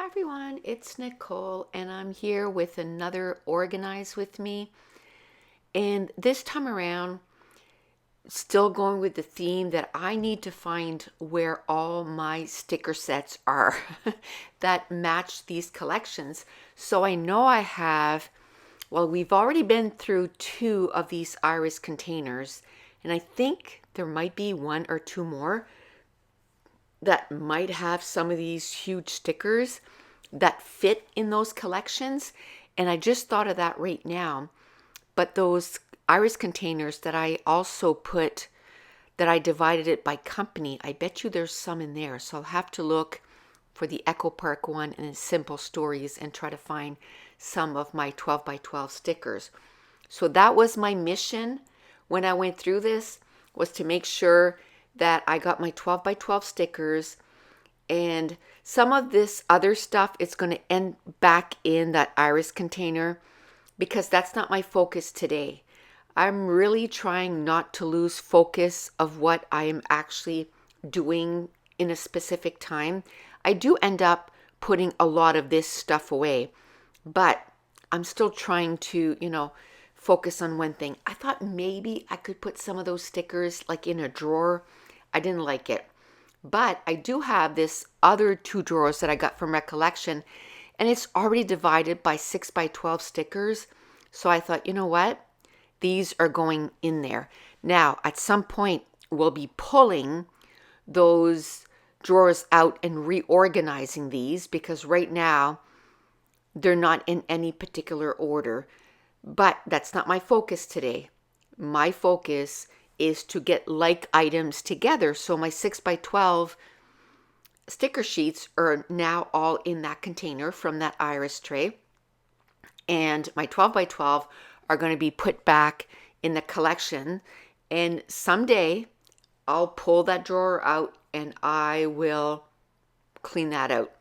Hi everyone, it's Nicole and I'm here with another Organize with Me. And this time around, still going with the theme that I need to find where all my sticker sets are that match these collections. So I know I have, well, we've already been through two of these iris containers, and I think there might be one or two more that might have some of these huge stickers that fit in those collections. And I just thought of that right now. But those iris containers that I also put, that I divided it by company, I bet you there's some in there. So I'll have to look for the Echo Park one and Simple Stories and try to find some of my 12 by 12 stickers. So that was my mission when I went through this, was to make sure that I got my 12 by 12 stickers, and some of this other stuff it's going to end back in that iris container because that's not my focus today. I'm really trying not to lose focus of what I am actually doing in a specific time. I do end up putting a lot of this stuff away, but I'm still trying to, focus on one thing. I thought maybe I could put some of those stickers like in a drawer. I didn't like it. But I do have this other two drawers that I got from Recollection, and it's already divided by 6 by 12 stickers. So I thought, you know what? These are going in there. Now, at some point, we'll be pulling those drawers out and reorganizing these because right now they're not in any particular order. But that's not my focus today. My focus is to get like items together. So my 6 by 12 sticker sheets are now all in that container from that iris tray. And my 12 by 12 are going to be put back in the collection. And someday I'll pull that drawer out and I will clean that out.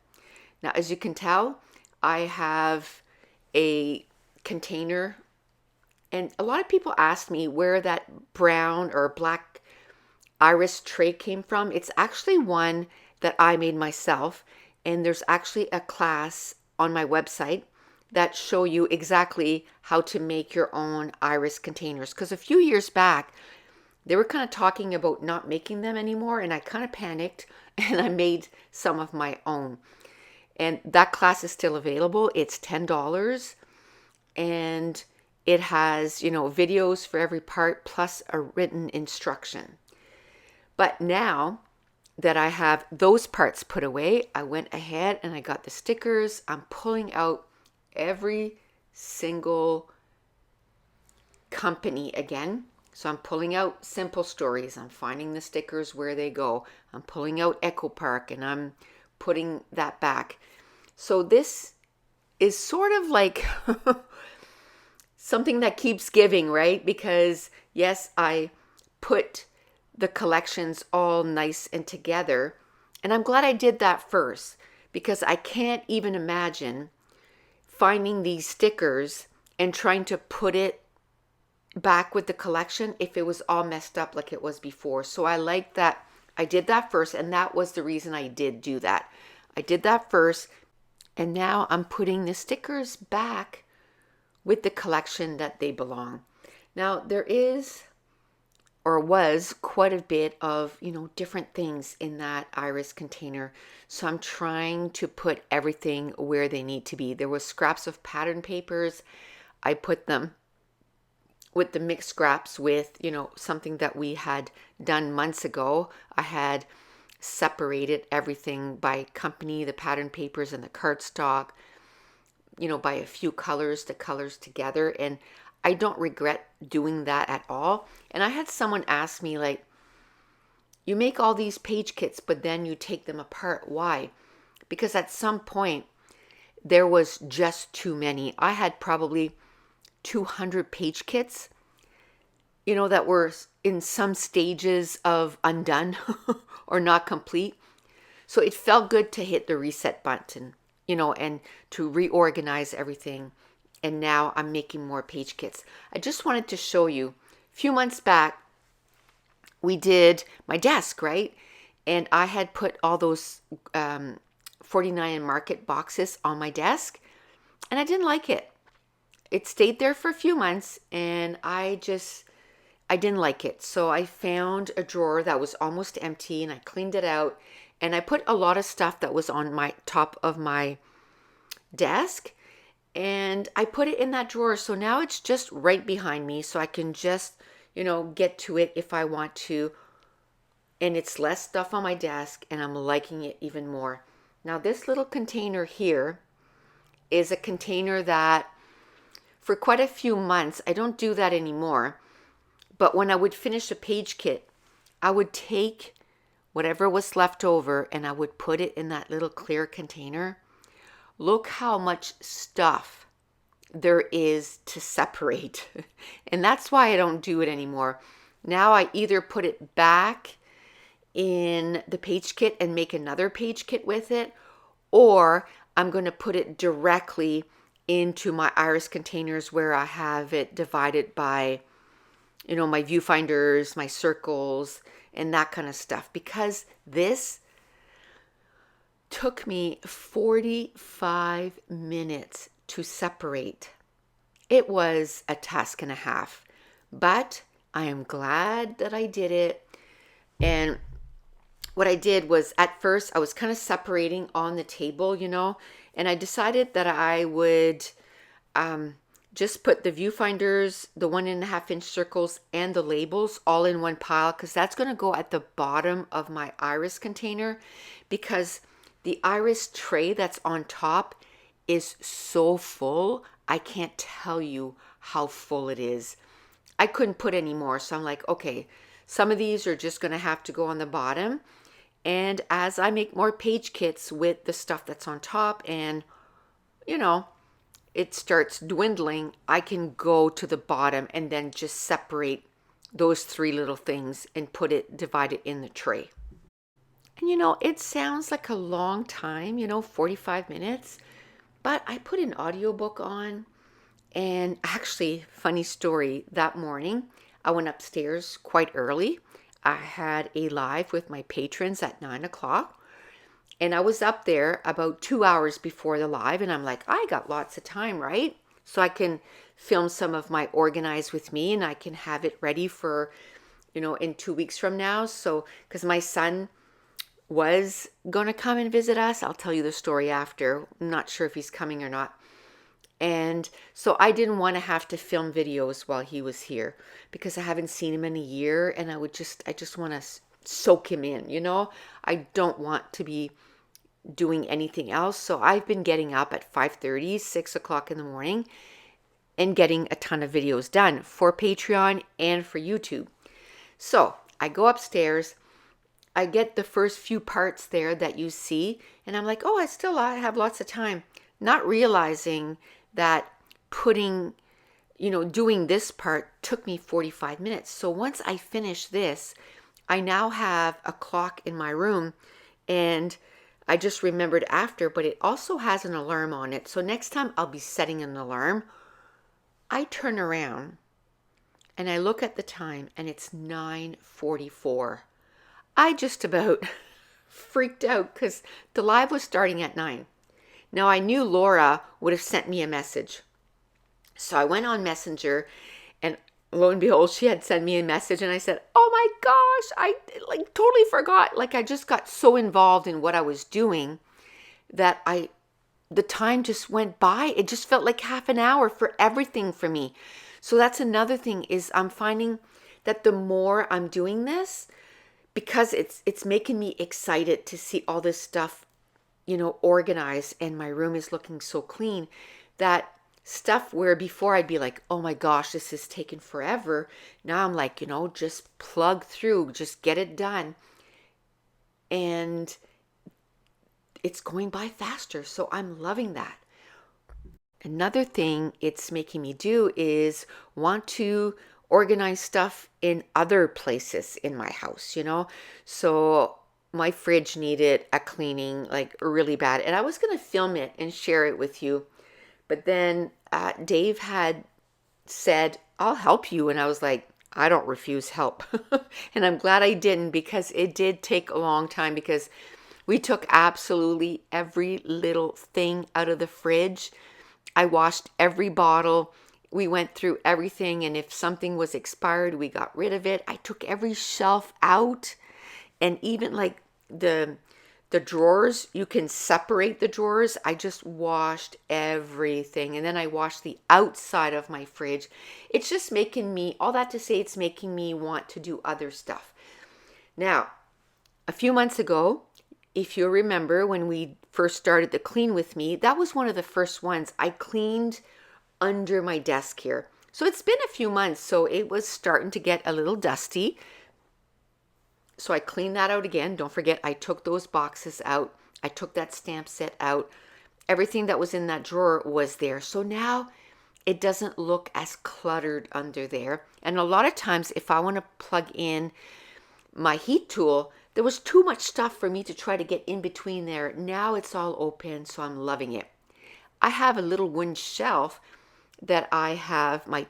Now, as you can tell, I have a container, and a lot of people ask me where that brown or black iris tray came from. It's actually one that I made myself, and there's actually a class on my website that show you exactly how to make your own iris containers, because a few years back they were kind of talking about not making them anymore, and I kind of panicked and I made some of my own. And that class is still available. It's $10, and it has, videos for every part plus a written instruction. But now that I have those parts put away, I went ahead and I got the stickers. I'm pulling out every single company again. So I'm pulling out Simple Stories. I'm finding the stickers where they go. I'm pulling out Echo Park and I'm putting that back. So this is sort of like something that keeps giving, right? Because yes, I put the collections all nice and together. And I'm glad I did that first, because I can't even imagine finding these stickers and trying to put it back with the collection if it was all messed up like it was before. So I like that I did that first, and that was the reason I did do that. I did that first, and now I'm putting the stickers back with the collection that they belong. Now there is, or was, quite a bit of, different things in that iris container. So I'm trying to put everything where they need to be. There was scraps of pattern papers. I put them with the mixed scraps with, something that we had done months ago. I had separated everything by company, the pattern papers and the cardstock, by a few colors, the colors together. And I don't regret doing that at all. And I had someone ask me, like, you make all these page kits, but then you take them apart. Why? Because at some point, there was just too many. I had probably 200 page kits, that were in some stages of undone or not complete. So it felt good to hit the reset button, and to reorganize everything. And now I'm making more page kits. I just wanted to show you, a few months back, we did my desk, right? And I had put all those $49 Market boxes on my desk, and I didn't like it. It stayed there for a few months, and I didn't like it. So I found a drawer that was almost empty, and I cleaned it out, and I put a lot of stuff that was on my top of my desk, and I put it in that drawer. So now it's just right behind me, so I can just, get to it if I want to. And it's less stuff on my desk, and I'm liking it even more. Now, this little container here is a container that for quite a few months, I don't do that anymore, but when I would finish a page kit, I would take whatever was left over and I would put it in that little clear container. Look how much stuff there is to separate. And that's why I don't do it anymore. Now I either put it back in the page kit and make another page kit with it, or I'm going to put it directly into my iris containers where I have it divided by, my viewfinders, my circles, and that kind of stuff. Because this took me 45 minutes to separate. It was a task and a half, but I am glad that I did it. And what I did was, at first I was kind of separating on the table, and I decided that I would just put the viewfinders, the 1.5-inch circles, and the labels all in one pile, because that's going to go at the bottom of my iris container, because the iris tray that's on top is so full. I can't tell you how full it is. I couldn't put any more, so I'm like, okay, some of these are just going to have to go on the bottom. And as I make more page kits with the stuff that's on top and, it starts dwindling, I can go to the bottom and then just separate those 3 little things and divide it in the tray. And it sounds like a long time, 45 minutes, but I put an audiobook on, and actually, funny story, that morning I went upstairs quite early. I had a live with my patrons at 9 o'clock. And I was up there about 2 hours before the live, and I'm like, I got lots of time, right? So I can film some of my organize with me, and I can have it ready for, in 2 weeks from now. So, because my son was going to come and visit us. I'll tell you the story after. I'm not sure if he's coming or not. And so I didn't want to have to film videos while he was here, because I haven't seen him in a year, and I just want to soak him in, I don't want to be doing anything else. So I've been getting up at 5:30, 6 o'clock in the morning, and getting a ton of videos done for Patreon and for YouTube. So I go upstairs, I get the first few parts there that you see, and I'm like, oh, I have lots of time, not realizing that doing this part took me 45 minutes. So once I finish this, I now have a clock in my room, and I just remembered after, but it also has an alarm on it. So next time I'll be setting an alarm. I turn around and I look at the time, and it's 9:44. I just about freaked out because the live was starting at 9. Now I knew Laura would have sent me a message. So I went on Messenger, and lo and behold, she had sent me a message, and I said, oh my gosh, I totally forgot. I just got so involved in what I was doing that the time just went by. It just felt like half an hour for everything for me. So that's another thing, is I'm finding that the more I'm doing this, because it's making me excited to see all this stuff, organized, and my room is looking so clean, that stuff where before I'd be like, oh my gosh, this is taking forever. Now I'm like, just plug through, just get it done. And it's going by faster. So I'm loving that. Another thing it's making me do is want to organize stuff in other places in my house, So my fridge needed a cleaning really bad. And I was going to film it and share it with you. But then Dave had said, I'll help you. And I was like, I don't refuse help. And I'm glad I didn't, because it did take a long time, because We took absolutely every little thing out of the fridge. I washed every bottle. We went through everything, and if something was expired, we got rid of it. I took every shelf out, and even like the drawers, you can separate the drawers. I just washed everything, and then I washed the outside of my fridge. It's just making me, all that to say, it's making me want to do other stuff. Now, a few months ago, if you remember when we first started the clean with me, that was one of the first ones. I cleaned under my desk here. So it's been a few months, so it was starting to get a little dusty. So I cleaned that out again. Don't forget, I took those boxes out. I took that stamp set out. Everything that was in that drawer was there. So now it doesn't look as cluttered under there. And a lot of times, if I want to plug in my heat tool, there was too much stuff for me to try to get in between there. Now it's all open, so I'm loving it. I have a little wooden shelf that I have my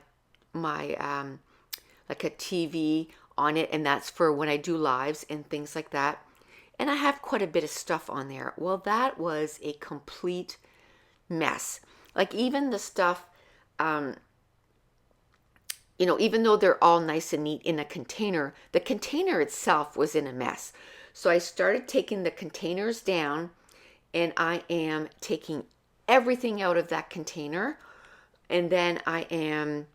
like a TV on it, and that's for when I do lives and things like that. And I have quite a bit of stuff on there. Well, that was a complete mess. Like even the stuff, even though they're all nice and neat in a container, the container itself was in a mess. So I started taking the containers down, and I am taking everything out of that container, and then I am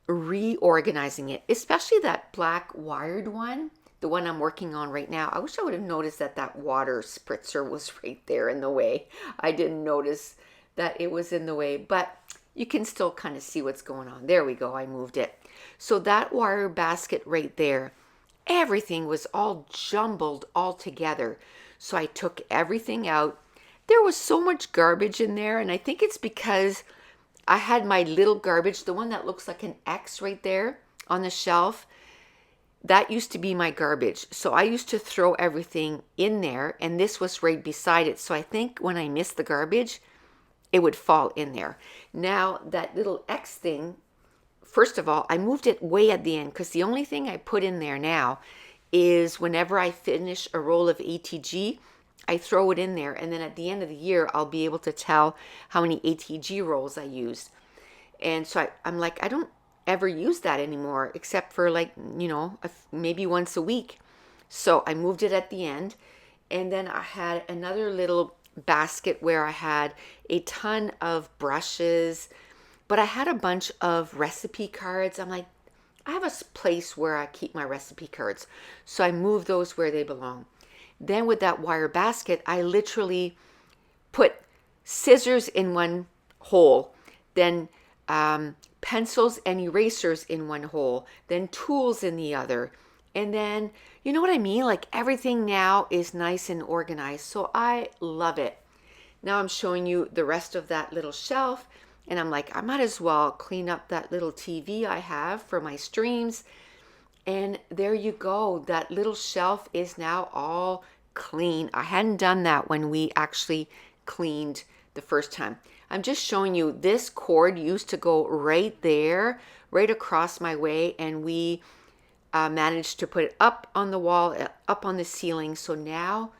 reorganizing it, especially that black wired one, the one I'm working on right now. I wish I would have noticed that that water spritzer was right there in the way. I didn't notice that it was in the way, but you can still kind of see what's going on. There we go, I moved it. So that wire basket right there, everything was all jumbled all together. So I took everything out. There was so much garbage in there, and I think it's because I had my little garbage, the one that looks like an X right there on the shelf. That used to be my garbage. So I used to throw everything in there, and this was right beside it. So I think when I missed the garbage, it would fall in there. Now that little X thing, first of all, I moved it way at the end because the only thing I put in there now is whenever I finish a roll of ATG, I throw it in there, and then at the end of the year, I'll be able to tell how many ATG rolls I used. And so I'm like, I don't ever use that anymore, except for like, maybe once a week. So I moved it at the end, and then I had another little basket where I had a ton of brushes, but I had a bunch of recipe cards. I'm like, I have a place where I keep my recipe cards. So I moved those where they belong. Then with that wire basket, I literally put scissors in one hole, then pencils and erasers in one hole, then tools in the other. And then, you know what I mean? Like everything now is nice and organized. So I love it. Now I'm showing you the rest of that little shelf. And I'm like, I might as well clean up that little TV I have for my streams. And there you go. That little shelf is now all clean. I hadn't done that when we actually cleaned the first time. I'm just showing you this cord used to go right there, right across my way. And we managed to put it up on the wall, up on the ceiling. So now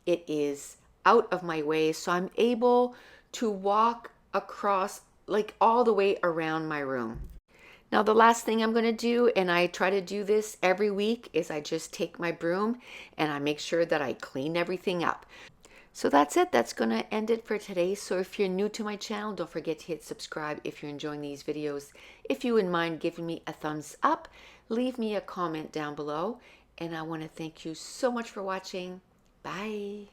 it is out of my way. So I'm able to walk across like all the way around my room. Now the last thing I'm going to do, and I try to do this every week, is I just take my broom and I make sure that I clean everything up. So that's it. That's going to end it for today. So if you're new to my channel, don't forget to hit subscribe if you're enjoying these videos. If you wouldn't mind giving me a thumbs up, leave me a comment down below. And I want to thank you so much for watching. Bye.